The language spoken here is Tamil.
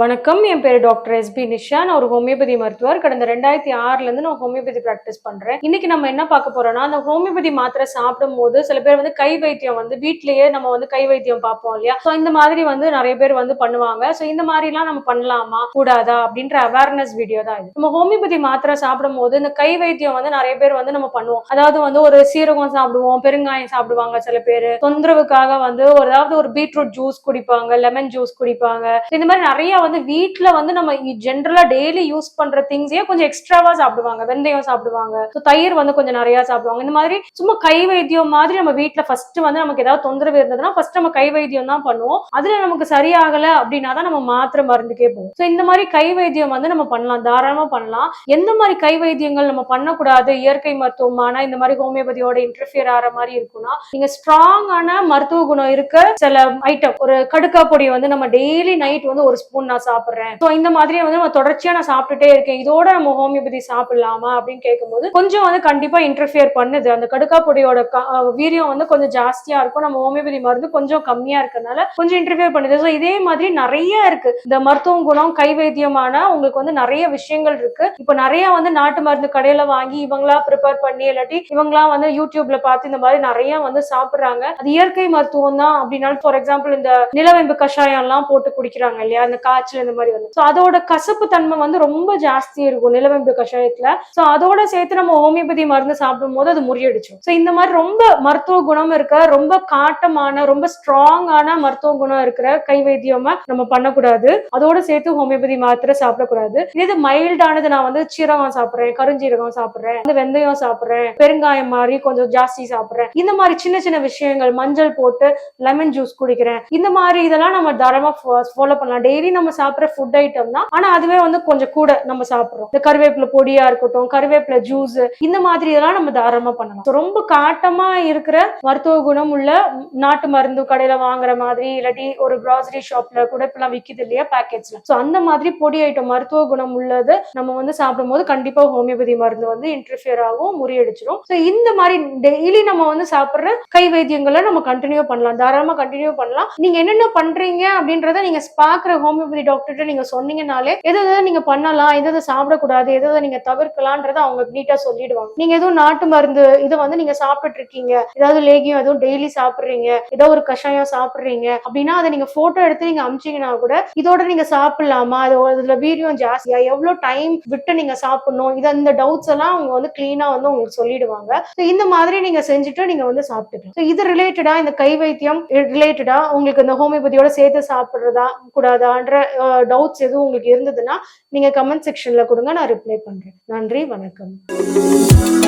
வணக்கம், என் பேரு டாக்டர் எஸ்பி நிஷா. நான் ஒரு ஹோமியோபதி மருத்துவர். கடந்த 2006ல இருந்து நான் ஹோமியோபதி பிராக்டிஸ் பண்றேன். இன்னைக்கு நம்ம என்ன பார்க்க போறோம்னா, அந்த ஹோமியோபதி மாத்திரை சாப்பிடும் போது சில பேர் கை வைத்தியம் வீட்லயே நம்ம கை வைத்தியம் பார்ப்போம் இல்லையா? சோ இந்த மாதிரி நிறைய பேர் பண்ணுவாங்க. சோ இந்த மாதிரி எல்லாம் நம்ம பண்ணலாமா கூடாதா அப்படின்ற அவேர்னஸ் வீடியோ தான் இது. நம்ம ஹோமியோபதி மாத்திரை சாப்பிடும் போது இந்த கை வைத்தியம் நிறைய பேர் நம்ம பண்ணுவோம். அதாவது ஒரு சீரகம் சாப்பிடுவோம், பெருங்காயம் சாப்பிடுவாங்க. சில பேர் தொந்தரவுக்காக ஏதாவது ஒரு பீட்ரூட் ஜூஸ் குடிப்பாங்க, லெமன் ஜூஸ் குடிப்பாங்க. இந்த மாதிரி நிறைய வீட்ல நம்ம ஜெனரலா டெய்லி யூஸ் பண்ற திங்ஸே கொஞ்சம் எக்ஸ்ட்ராவா சாப்பிடுவாங்க. வெந்தயம் சாப்பிடுவாங்க, தயிர் கொஞ்சம் நிறைய சாப்பிடுவாங்க. இந்த மாதிரி சும்மா கை வைத்தியம் மாதிரி நம்ம வீட்ல ஃபர்ஸ்ட் நமக்கு ஏதாவது தொந்தரவு இருந்ததுன்னா ஃபர்ஸ்ட் நம்ம கை வைத்தியம் தான் பண்ணுவோம். அதுல நமக்கு சரியாகல அப்படின்னா தான் நம்ம மாத்திரை மருந்துக்கே போவோம். சோ இந்த மாதிரி கை வைத்தியம் நம்ம பண்ணலாம், தாராளமா பண்ணலாம். எந்த மாதிரி கை வைத்தியங்கள் நம்ம பண்ணக்கூடாது, இயற்கை மருத்துவமான இந்த மாதிரி ஹோமியோபதியோட இன்டர்ஃபியர் ஆகிற மாதிரி இருக்குன்னா, நீங்க ஸ்ட்ராங்கான மருத்துவ குணம் இருக்க சில ஐட்டம், ஒரு கடுக்கா பொடி நம்ம டெய்லி நைட் ஒரு ஸ்பூன் நான் சாப்பிடுறேன், இந்த மாதிரி நம்ம தொடர்ச்சியா நான் சாப்பிட்டுட்டே இருக்கேன், இதோட நம்ம ஹோமியோபதி சாப்பிடலாமா அப்படின்னு கேட்கும்போது கொஞ்சம் கண்டிப்பா இன்டர்ஃபியர் பண்ணுது. அந்த கடுக்கா பொடியோட வீரியம் கொஞ்சம் ஜாஸ்தியா இருக்கும், நம்ம ஹோமியோபதி மருந்து கொஞ்சம் கம்மியா இருக்கனால கொஞ்சம் இன்டர்ஃபியர் பண்ணுது. ஸோ இதே மாதிரி நிறைய இருக்கு இந்த மருத்துவ குணம் கை வைத்தியமான உங்களுக்கு நிறைய விஷயங்கள் இருக்கு. இப்போ நிறைய நாட்டு மருந்து கடையில வாங்கி இவங்களா ப்ரிப்பேர் பண்ணி இல்லாட்டி இவங்களா யூடியூப்ல பார்த்து இந்த மாதிரி நிறைய சாப்பிடுறாங்க. அது இயற்கை மருத்துவம் தான் அப்படின்னாலும், ஃபார் எக்ஸாம்பிள் இந்த நிலவேம்பு கஷாயம் எல்லாம் போட்டு குடிக்கிறாங்க இல்லையா, அந்த காய்ச்சல் இந்த மாதிரி அதோட கசப்பு தன்மை ரொம்ப ஜாஸ்தி இருக்கும் நிலவேம்பு கஷாயத்துல. சோ அதோட சேர்த்து நம்ம ஹோமியோபதி மருந்து சாப்பிடும் போது அது முறியடிச்சோம். சோ இந்த மாதிரி ரொம்ப மருத்துவ குணம் இருக்க, ரொம்ப காட்டமான, ரொம்ப ஸ்ட்ராங்கான மருத்துவ குணம் இருக்கிற கை வைத்தியமா நம்ம பண்ணக்கூடாது. அதோட சேர்த்து ஹோமியோபதி மாத்திரை சாப்பிடக்கூடாது. இது மைல்டானது, நான் சீரகம் சாப்பிடுறேன், கருஞ்சீரகம் சாப்பிடுறேன், வெந்தயம் சாப்பிடுறேன், பெருங்காயம் மாதிரி கொஞ்சம் ஜாஸ்தி சாப்பிடுறேன், இந்த மாதிரி சின்ன சின்ன விஷயங்கள், மஞ்சள் போட்டு லெமன் ஜூஸ் குடிக்கிறேன், இந்த மாதிரி இதெல்லாம் நம்ம தாராளமா ஃபாலோ பண்ணலாம். டெய்லி நம்ம சாப்பிடுற ஃபுட் ஐட்டம் தான், ஆனா அதுவே கொஞ்சம் கூட நம்ம சாப்பிடுறோம். இந்த கருவேப்பிலை பொடியா இருக்கட்டும், கருவேப்பிலை ஜூஸ், இந்த மாதிரி இதெல்லாம் நம்ம தாராளமா பண்ணலாம். ரொம்ப காட்டமா இருக்கிற மருத்துவ குணம் உள்ள நாட்டு மருந்து கடையில வாங்குற மாதிரி இல்லாட்டி ஒரு கிராசரி ஷாப்ல கூட இப்பெல்லாம் விக்குது இல்லையா பேக்கெட்ஸ்ல, சோ அந்த மாதிரி பொடி ஐட்டம் மருத்துவ குணம் உள்ளது நம்ம சாப்பிடும் போது கண்டிப்பா ஹோமியோபதி மருந்து இன்டர்ஃபியர் ஆகும், முறியடிச்சிடும். சோ இந்த மாதிரி டெய்லி நம்ம சாப்பிடுற கை வைத்தியங்களை நம்ம கண்டினியூ பண்ணலாம், தாராளமா கண்டினியூ பண்ணலாம். நீங்க என்னென்ன பண்றீங்க அப்படின்றத நீங்க பாக்குற ஹோமியோபதி டாக்டர் நீங்க சொன்னீங்கனாலே எதை நீங்க பண்ணலாம், எதை சாப்பிடக்கூடாது, எதை நீங்க தவிர்க்கலாம்ன்றத அவங்க நீட்டா சொல்லிடுவாங்க. நீங்க எதுவும் நாட்டு மருந்து இதை நீங்க சாப்பிட்டு இருக்கீங்க, ஏதாவது லேகியம் எதுவும் டெய்லி சாப்பிடுறீங்க, ஏதோ ஒரு கஷாயம் சாப்பிடுறீங்க அப்படின்னா அதை நீங்க போட்டோ எடுத்து நீங்க அமிச்சீங்கன்னா கூட இதோட நீங்க சாப்பிடலாமா, அதுல வீரியம் ஜாஸ்தியா, எவ்வளவு டைம் விட்டு நீங்க சாப்பிடணும், இந்த டவுட்ஸ் எல்லாம் அவங்க கிளீனா உங்களுக்கு சொல்லிடுவாங்க. இந்த மாதிரி நீங்க செஞ்சுட்டு நீங்க சாப்பிட்டுக்கலாம். இது ரிலேட்டடா, இந்த கை வைத்தியம் ரிலேட்டடா உங்களுக்கு இந்த ஹோமியோபதியோட சேர்த்து சாப்பிடுறதா கூடாதான்ற டவுட்ஸ் எதுவும் உங்களுக்கு இருந்ததுன்னா நீங்க கமெண்ட் செக்ஷன்ல கொடுங்க, நான் ரிப்ளை பண்றேன். நன்றி, வணக்கம்.